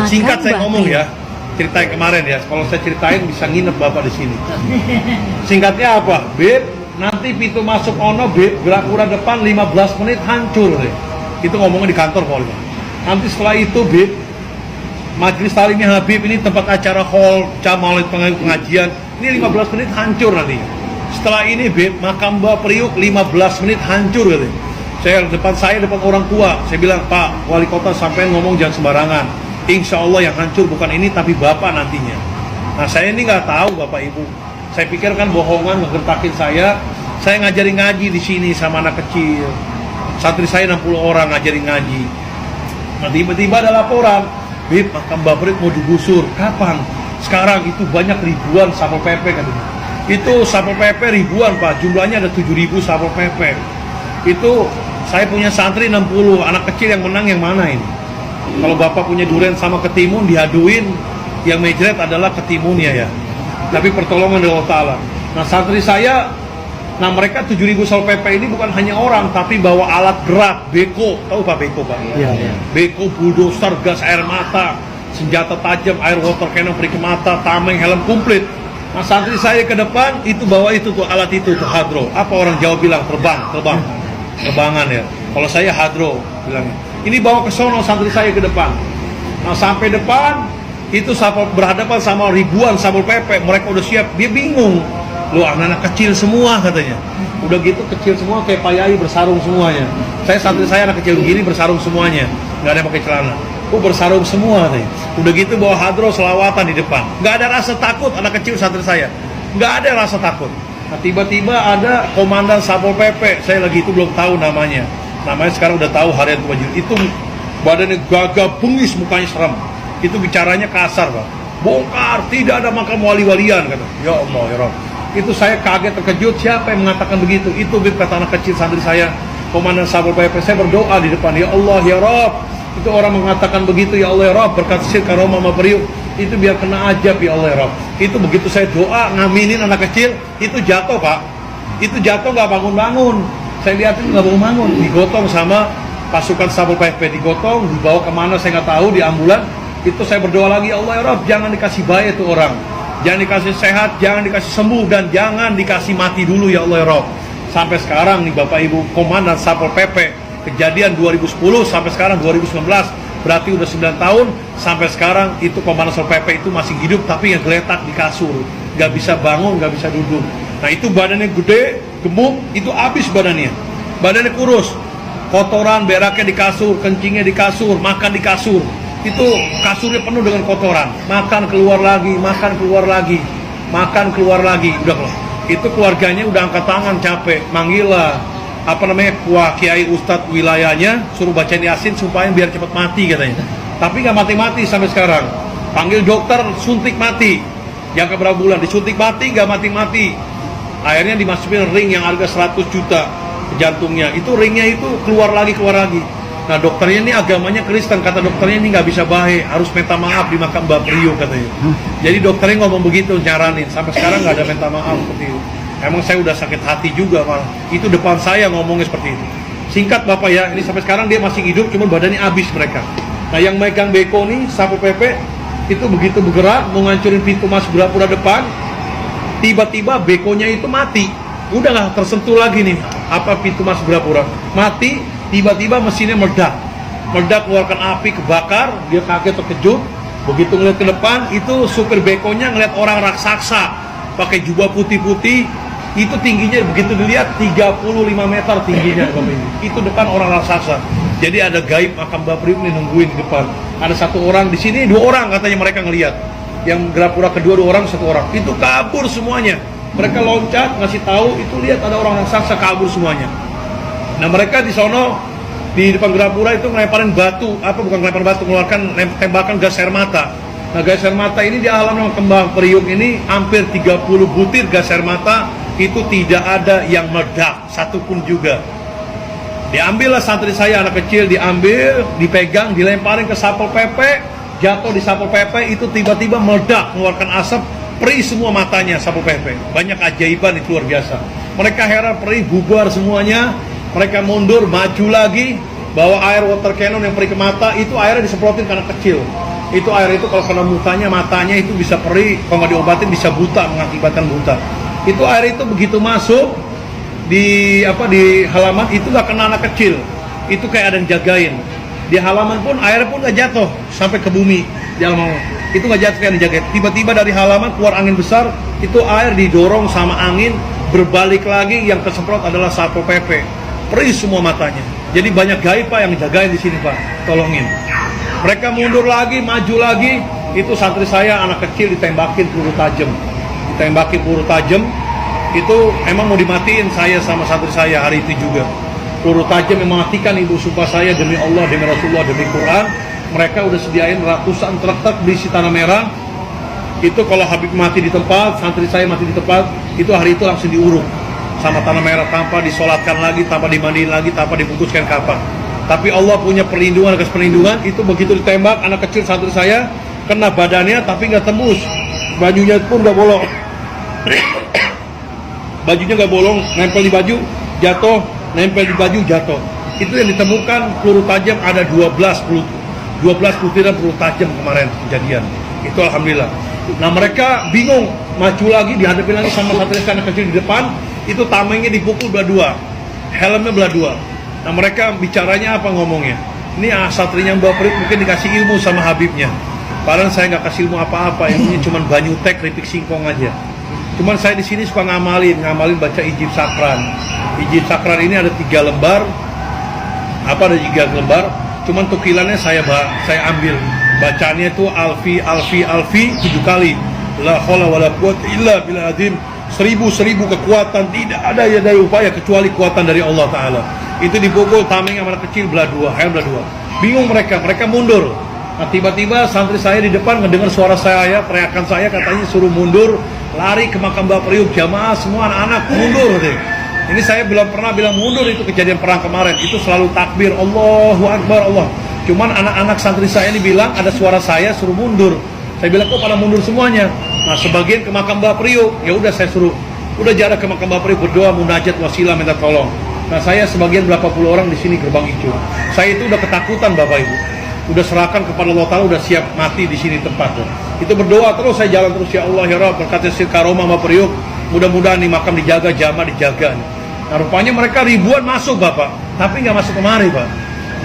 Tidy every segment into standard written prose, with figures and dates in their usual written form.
Singkat saya ngomong ya, cerita yang kemarin ya. Kalau saya ceritain bisa nginep bapak di sini. Singkatnya apa? Beb, nanti pintu masuk ono beb, Grapura depan 15 menit hancur deh. Itu ngomongnya di kantor pokoknya. Nanti setelah itu beb, majelis taklimnya Habib ini tempat acara hall, camal pengajian. Ini 15 menit hancur nanti. Setelah ini beb, makam Mbak Priuk 15 menit hancur gitu. Saya depan orang tua, saya bilang, Pak Wali Kota sampai ngomong jangan sembarangan. Insya Allah yang hancur bukan ini tapi Bapak nantinya. Nah saya ini nggak tahu Bapak Ibu. Saya pikir kan bohongan ngegertakin saya. Saya ngajari ngaji di sini sama anak kecil. Santri saya 60 orang ngajari ngaji. Nah tiba-tiba ada laporan, Bib, makam Mbak Priuk mau digusur. Kapan? Sekarang itu banyak ribuan Satpol PP katanya. Itu Satpol PP ribuan Pak, jumlahnya ada 7.000 Satpol PP. Itu saya punya santri 60, anak kecil yang menang yang mana ini? Kalau Bapak punya durian sama ketimun diaduin, yang mejret adalah ketimunnya ya. Tapi pertolongan dari Allah Ta'ala. Nah santri saya, nah mereka 7.000 Satpol PP ini bukan hanya orang, tapi bawa alat berat, beko. Tahu Pak beko Pak? Iya. Beko, bulldozer, gas air mata, senjata tajam, air water cannon, perik mata, tameng, helm komplit. Nah santri saya ke depan, itu bawa itu tuh alat itu tuh hadro. Apa orang Jawa bilang? Terbangan ya. Kalau saya hadro bilangnya. Ini bawa ke sono santri saya ke depan. Nah sampai depan itu berhadapan sama ribuan Satpol PP. Mereka udah siap. Dia bingung. Loh anak-anak kecil semua katanya. Udah gitu kecil semua kayak Pak Yai bersarung semuanya. Santri saya anak kecil begini bersarung semuanya. Nggak ada yang pakai celana. Bersarung semua katanya. Udah gitu bawa hadro selawatan di depan. Nggak ada rasa takut anak kecil santri saya. Nggak ada rasa takut. Nah, tiba-tiba ada komandan Satpol PP, saya lagi itu belum tahu namanya. Namanya sekarang udah tahu harian wajib. Itu badannya gagah bengis, mukanya serem. Itu bicaranya kasar, Pak. Bongkar, tidak ada makam wali-walian kata. Ya Allah, ya Rabb. Itu saya kaget terkejut, siapa yang mengatakan begitu? Itu kata anak kecil santri saya, komandan Satpol PP. Saya berdoa di depan, ya Allah, ya Rabb. Itu orang mengatakan begitu, ya Allah ya Rabb, berkat sir karomah Mbak Priuk, itu biar kena ajab ya Allah ya Rabb. Itu begitu saya doa ngaminin anak kecil, itu jatuh Pak. Itu jatuh nggak bangun-bangun. Saya lihatin nggak bangun-bangun, digotong sama pasukan Satpol PP, digotong, dibawa kemana saya nggak tahu, di ambulan. Itu saya berdoa lagi, ya Allah ya Rabb, jangan dikasih bahaya itu orang, jangan dikasih sehat, jangan dikasih sembuh, dan jangan dikasih mati dulu ya Allah ya Rabb. Sampai sekarang nih Bapak Ibu, komandan Satpol PP, kejadian 2010 sampai sekarang 2019, berarti udah 9 tahun. Sampai sekarang itu komandan Satpol PP itu masih hidup, tapi yang geletak di kasur, nggak bisa bangun, nggak bisa duduk. Nah itu badannya gede, gemuk, itu habis badannya kurus, kotoran beraknya di kasur, kencingnya di kasur, makan di kasur. Itu kasurnya penuh dengan kotoran, makan keluar lagi, udah loh. Itu keluarganya udah angkat tangan capek, manggil lah Kiai Ustadz wilayahnya, suruh bacain Yasin supaya biar cepat mati katanya. Tapi nggak mati-mati sampai sekarang. Panggil dokter, suntik mati. Yang keberapa bulan disuntik mati, nggak mati-mati. Akhirnya dimasukin ring yang harga 100 juta ke jantungnya. Itu ringnya itu keluar lagi. Nah dokternya ini agamanya Kristen, kata dokternya ini nggak bisa baik, harus minta maaf di makam Mbak Priuk katanya. Jadi dokternya ngomong begitu, nyaranin. Sampai sekarang nggak ada minta maaf seperti itu. Emang saya udah sakit hati juga malah. Itu depan saya ngomongnya seperti itu. Singkat Bapak ya, ini sampai sekarang dia masih hidup, cuma badannya habis mereka. Nah yang megang beko nih, Satpol PP, itu begitu bergerak, mau ngancurin pintu masuk Grapura depan, tiba-tiba bekonya itu mati. Udah nggak tersentuh lagi nih, pintu masuk Grapura. Mati, tiba-tiba mesinnya meledak, keluarkan api, kebakar, dia kaget terkejut. Begitu ngeliat ke depan, itu supir bekonya ngeliat orang raksasa, pakai jubah putih-putih. Itu tingginya begitu dilihat 35 meter tingginya Bapak ini. Itu depan orang raksasa. Jadi ada gaib makam Mbak Priuk ini nungguin di depan. Ada satu orang di sini, 2 orang katanya mereka ngelihat. Yang Grapura kedua 2 orang, 1 orang. Itu kabur semuanya. Mereka loncat ngasih tahu, itu lihat ada orang raksasa kabur semuanya. Nah mereka di sono di depan Grapura itu ngelemparin batu, mengeluarkan tembakan gas air mata. Nah gas air mata ini di alam kembang Priuk ini hampir 30 butir gas air mata, itu tidak ada yang meledak satupun juga. Diambillah santri saya anak kecil, diambil, dipegang, dilemparin ke Satpol PP, jatuh di Satpol PP, itu tiba-tiba meledak, mengeluarkan asap, perih semua matanya Satpol PP. Banyak ajaiban itu luar biasa. Mereka heran, perih, bubar semuanya. Mereka mundur, maju lagi, bawa air water cannon yang perih ke mata, itu airnya disemprotin ke anak kecil. Itu air itu kalau kena mukanya, matanya itu bisa perih, kalau nggak diobatin bisa buta, mengakibatkan buta. Itu air itu begitu masuk di halaman itu nggak kena anak kecil, itu kayak ada yang jagain. Di halaman pun air pun nggak jatuh sampai ke bumi di halaman itu nggak jatuh, kayak dijagain. Tiba-tiba dari halaman keluar angin besar, itu air didorong sama angin berbalik lagi, yang kesemprot adalah Satpol PP, perih semua matanya. Jadi banyak gaib Pak yang jagain di sini Pak, tolongin. Mereka mundur lagi, maju lagi, itu santri saya anak kecil ditembakin peluru tajam, itu emang mau dimatiin saya sama santri saya hari itu juga. Peluru tajam yang mematikan, ibu sumpah saya demi Allah, demi Rasulullah, demi Quran. Mereka udah sediain ratusan truk berisi tanah merah. Itu kalau Habib mati di tempat, santri saya mati di tempat, itu hari itu langsung diuruk sama tanah merah, tanpa disolatkan lagi, tanpa dimandiin lagi, tanpa diputuskan kapan. Tapi Allah punya perlindungan atas perlindungan. Itu begitu ditembak anak kecil santri saya, kena badannya tapi nggak tembus, bajunya pun nggak bolong. Bajunya nggak bolong, nempel di baju, jatuh, nempel di baju, jatuh. Itu yang ditemukan peluru tajam ada 12 butiran peluru tajam kemarin kejadian. Itu alhamdulillah. Nah mereka bingung, maju lagi, dihadapi lagi sama santri anak kecil di depan. Itu tamengnya dipukul belah dua, helmnya belah dua. Nah mereka bicaranya apa ngomongnya? Ini satrinya Mbak Prit mungkin dikasih ilmu sama Habibnya. Padahal saya nggak kasih ilmu apa-apa, ilmunya cuma banyutek, keripik singkong aja. Cuman saya di sini suka ngamalin baca Ijib Sakran. Ijib Sakran ini ada 3 lembar, ada 3 lembar. Cuman tukilannya saya ambil. Bacaannya itu alfi 7 kali. La haula wala quwwata illa billah azim. 1000 kekuatan, tidak ada ya daya upaya kecuali kuatan dari Allah Ta'ala. Itu dipukul tameng anak kecil belah dua, helm belah dua. Bingung mereka mundur. Nah tiba-tiba santri saya di depan ngedengar suara saya, teriakan saya, katanya suruh mundur, lari ke makam Mbak Priuk, jamaah semua anak-anak mundur deh. Ini saya belum pernah bilang mundur, itu kejadian perang kemarin, itu selalu takbir, Allahu Akbar, Allah. Cuman anak-anak santri saya ini bilang ada suara saya suruh mundur. Saya bilang kok pada mundur semuanya. Nah sebagian ke makam Mbak Priuk, ya udah saya suruh, udah jarak ke makam Mbak Priuk, berdoa, munajat, wasilah, minta tolong. Nah saya sebagian berapa puluh orang di sini gerbang hijau. Saya itu udah ketakutan Bapak Ibu, udah serahkan kepada Allah Ta'ala, udah siap mati di sini tempat. Itu berdoa terus, saya jalan terus, ya Allah ya Rabb, berkat Sir Karomah Mbak Priuk, mudah-mudahan nih makam dijaga, jamaah dijaga. Nah rupanya mereka ribuan masuk Bapak, tapi nggak masuk kemari Pak,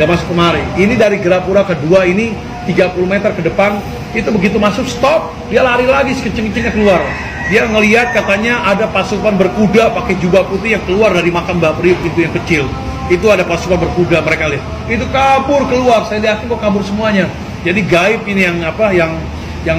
nggak masuk kemari. Ini dari Gerapura kedua ini 30 meter ke depan. Itu begitu masuk stop, dia lari lagi sekecil-kecilnya keluar. Dia ngelihat katanya ada pasukan berkuda pakai jubah putih yang keluar dari makam Mbak Priuk, pintu yang kecil. Itu ada pasukan berkuda, mereka lihat. Itu kabur keluar, saya lihat kok kabur semuanya. Jadi gaib ini yang lawan yang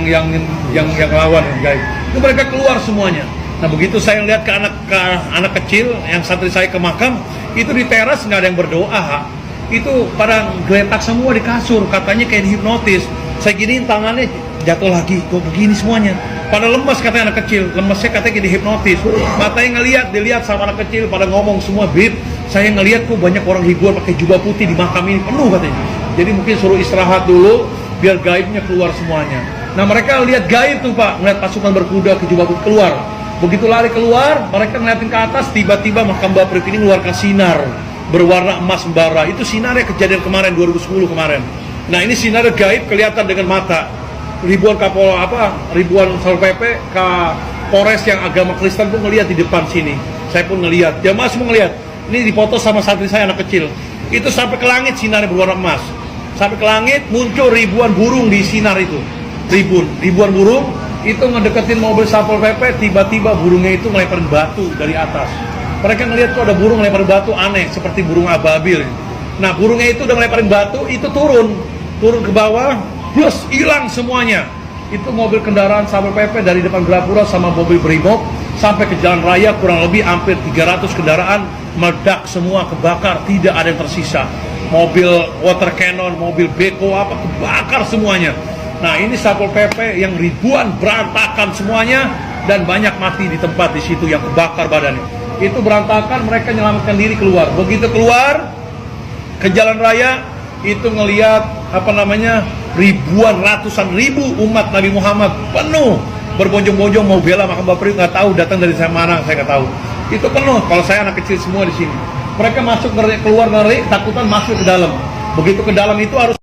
gaib. Itu mereka keluar semuanya. Nah begitu saya lihat ke anak kecil yang santri saya ke makam, itu di teras nggak ada yang berdoa. Itu pada geletak semua di kasur, katanya kayak dihipnotis. Saya giniin tangannya, jatuh lagi, kok begini semuanya. Pada lemas katanya anak kecil, lemesnya katanya kayak dihipnotis. Matanya ngelihat, dilihat sama anak kecil, pada ngomong semua, Bib, saya ngelihat kok banyak orang ribuan pakai jubah putih di makam ini, penuh katanya. Jadi mungkin suruh istirahat dulu, biar gaibnya keluar semuanya. Nah mereka lihat gaib tuh Pak, ngeliat pasukan berkuda ke jubah putih keluar. Begitu lari keluar, mereka ngeliatin ke atas, tiba-tiba makam Mbak Priuk ini mengeluarkan sinar berwarna emas membara. Itu sinarnya kejadian kemarin 2010 kemarin. Nah ini sinar gaib kelihatan dengan mata. Ribuan ribuan Satpol PP, Polres yang agama Kristen pun ngelihat di depan sini. Saya pun ngelihat, jamaah semua ngelihat. Ini dipoto sama santri saya anak kecil. Itu sampai ke langit sinarnya berwarna emas. Sampai ke langit muncul ribuan burung di sinar itu. Ribuan burung itu ngedeketin mobil Satpol PP, tiba-tiba burungnya itu ngelemparin batu dari atas. Mereka ngelihat kok ada burung ngelemparin batu aneh, seperti burung ababil. Nah burungnya itu udah ngelemparin batu, itu turun ke bawah, plus hilang semuanya. Itu mobil kendaraan Satpol PP dari depan Gerapura sama mobil Brimob sampai ke jalan raya, kurang lebih hampir 300 kendaraan meledak semua, kebakar, tidak ada yang tersisa. Mobil water cannon, mobil beko kebakar semuanya. Nah ini Satpol PP yang ribuan berantakan semuanya, dan banyak mati di tempat di situ yang kebakar badannya. Itu berantakan, mereka menyelamatkan diri keluar. Begitu keluar ke jalan raya, itu ngelihat ribuan, ratusan ribu umat Nabi Muhammad penuh berbonjong-bonjong mau bela makam Mbak Priuk, nggak tahu datang dari mana, saya nggak tahu. Itu penuh. Kalau saya anak kecil semua di sini. Mereka masuk keluar ngeri, takutan masuk ke dalam. Begitu ke dalam itu harus